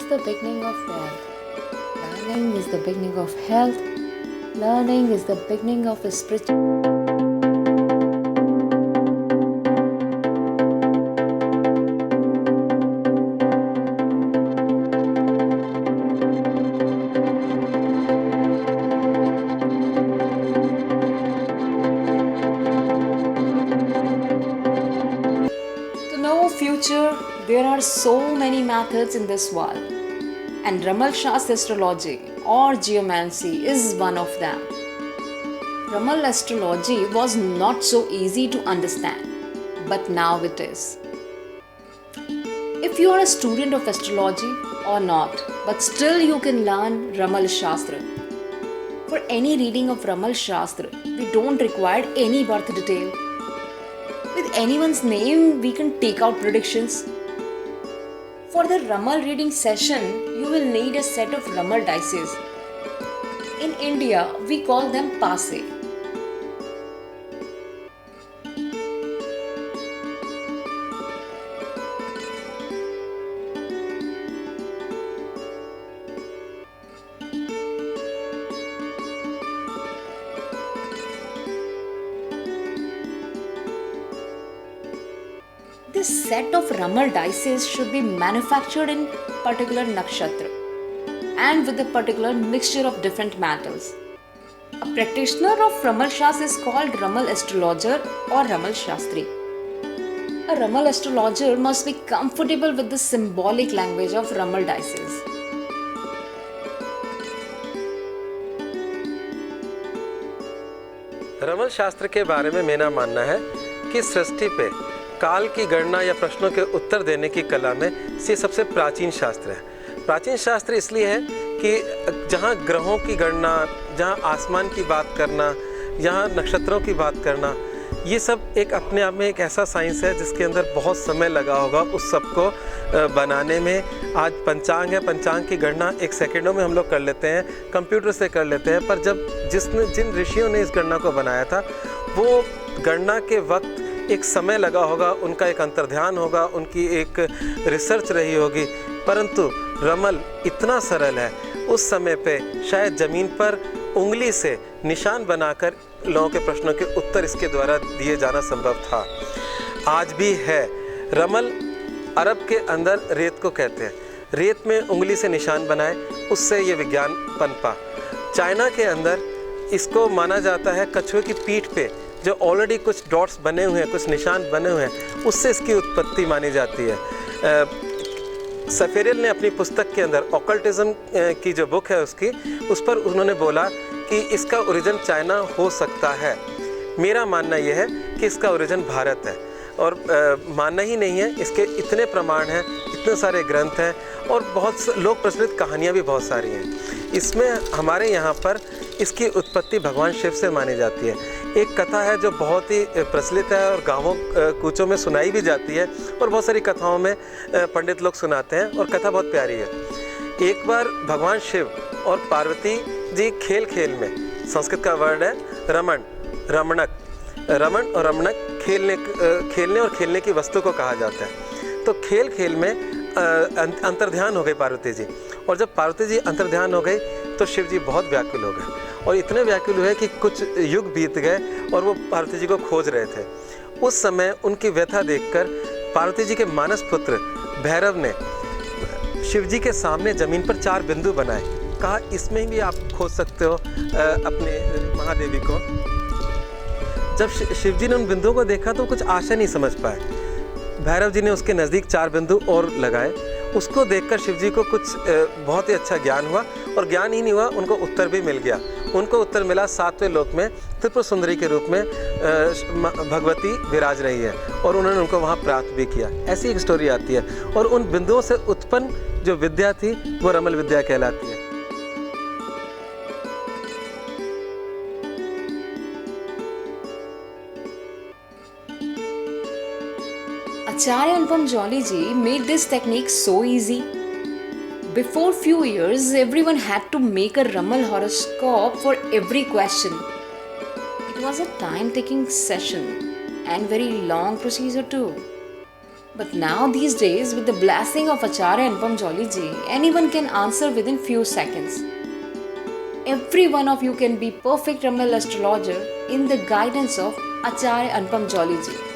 the beginning of wealth. Learning is the beginning of health. Learning is the beginning of a spiritual. To know future, there are so many methods in this world, and Ramal Shastri astrology or geomancy is one of them. Ramal astrology was not so easy to understand, but now it is. If you are a student of astrology or not, but still you can learn Ramal Shastra. For any reading of Ramal Shastra, we don't require any birth detail. With anyone's name, we can take out predictions. For the Ramal reading session, you will need a set of Ramal dices. In India, we call them passe. This set of Ramal dices should be manufactured in particular nakshatra and with a particular mixture of different metals. A practitioner of Ramal Shastra is called Ramal astrologer or Ramal Shastri. A Ramal astrologer must be comfortable with the symbolic language of Ramal dices. रमल शास्त्र के बारे में मेरा मानना है कि सृष्टि पे काल की गणना या प्रश्नों के उत्तर देने की कला में ये सबसे प्राचीन शास्त्र है। प्राचीन शास्त्र इसलिए है कि जहाँ ग्रहों की गणना, जहाँ आसमान की बात करना, जहाँ नक्षत्रों की बात करना, ये सब एक अपने आप में एक ऐसा साइंस है जिसके अंदर बहुत समय लगा होगा उस सब को बनाने में। आज पंचांग है, पंचांग की गणना एक सेकंडों में हम लोग कर लेते हैं, कंप्यूटर से कर लेते हैं, पर जब जिन ऋषियों ने इस गणना को बनाया था वो गणना के वक्त एक समय लगा होगा, उनका एक अंतर्ध्यान होगा, उनकी एक रिसर्च रही होगी। परंतु रमल इतना सरल है, उस समय पे शायद ज़मीन पर उंगली से निशान बनाकर लोगों के प्रश्नों के उत्तर इसके द्वारा दिए जाना संभव था। आज भी है। रमल अरब के अंदर रेत को कहते हैं, रेत में उंगली से निशान बनाए, उससे ये विज्ञान पनपा। चाइना के अंदर इसको माना जाता है कछुए की पीठ पे जो ऑलरेडी कुछ डॉट्स बने हुए हैं, कुछ निशान बने हुए हैं, उससे इसकी उत्पत्ति मानी जाती है। सफेरियल ने अपनी पुस्तक के अंदर ऑकल्टिज्म की जो बुक है उसकी, उस पर उन्होंने बोला कि इसका ओरिजिन चाइना हो सकता है। मेरा मानना यह है कि इसका ओरिजिन भारत है, और मानना ही नहीं है, इसके इतने प्रमाण हैं, इतने सारे ग्रंथ हैं और बहुत लोक प्रचलित कहानियाँ भी बहुत सारी हैं। इसमें हमारे यहाँ पर इसकी उत्पत्ति भगवान शिव से मानी जाती है। एक कथा है जो बहुत ही प्रचलित है और गाँवों कूचों में सुनाई भी जाती है, और बहुत सारी कथाओं में पंडित लोग सुनाते हैं, और कथा बहुत प्यारी है। एक बार भगवान शिव और पार्वती जी खेल खेल में, संस्कृत का वर्ड है रमण, रमणक, रमण और रमणक खेलने और खेलने की वस्तु को कहा जाता है। तो खेल खेल में अंतर्ध्यान हो गई पार्वती जी, और जब पार्वती जी अंतर्ध्यान हो गई तो शिव जी बहुत व्याकुल हो गए, और इतने व्याकुल हुए कि कुछ युग बीत गए और वो पार्वती जी को खोज रहे थे। उस समय उनकी व्यथा देखकर पार्वती जी के मानस पुत्र भैरव ने शिव जी के सामने ज़मीन पर 4 बिंदु बनाए। कहा इसमें भी आप खोज सकते हो अपने महादेवी को। जब शिव जी ने उन बिंदुओं को देखा तो कुछ आशा नहीं समझ पाए। भैरव जी ने उसके नज़दीक 4 बिंदु और लगाए। उसको देखकर शिव जी को कुछ बहुत ही अच्छा ज्ञान हुआ, और ज्ञान ही नहीं हुआ, उनको उत्तर भी मिल गया। उनको उत्तर मिला 7वें लोक में त्रिपुर सुंदरी के रूप में भगवती विराज रही है, और उन्होंने उनको वहाँ प्राप्त भी किया। ऐसी एक स्टोरी आती है, और उन बिंदुओं से उत्पन्न जो विद्या थी वो रमल विद्या कहलाती है। Acharya Anupam Jolly ji made this technique so easy. Before few years, everyone had to make a Ramal horoscope for every question. It was a time-taking session and very long procedure too. But now these days, with the blessing of Acharya Anupam Jolly ji, anyone can answer within few seconds. Every one of you can be perfect Ramal astrologer in the guidance of Acharya Anupam Jolly ji.